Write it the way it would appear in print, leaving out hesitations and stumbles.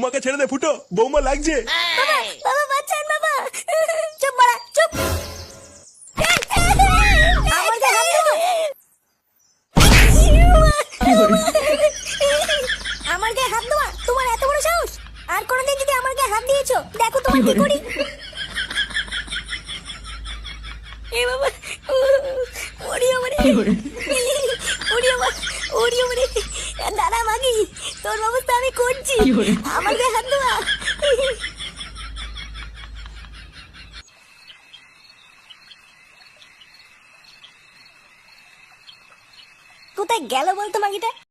বৌমাকে ছেড়ে দে ফুটো, বৌমা লাগছে। বাবা বাবা বাঁচান বাবা। চুপ বাড়া চুপ। আমার গায়ে হাত দেবো? আমার গায়ে হাত দেওয়া তোমার এত বড় সাহস? আর কোনোদিন যদি আমার গায়ে হাত দিয়েছো দেখো তোমার কি করি। এ বাবা ওরিও মানে ওরিও ওরিও মানে দাদা মাগি তোর ব্যবস্থা আমি করছি। আমার গায়ে হাত দেওয়া। কোথায় গেল বলতো মাগিটা?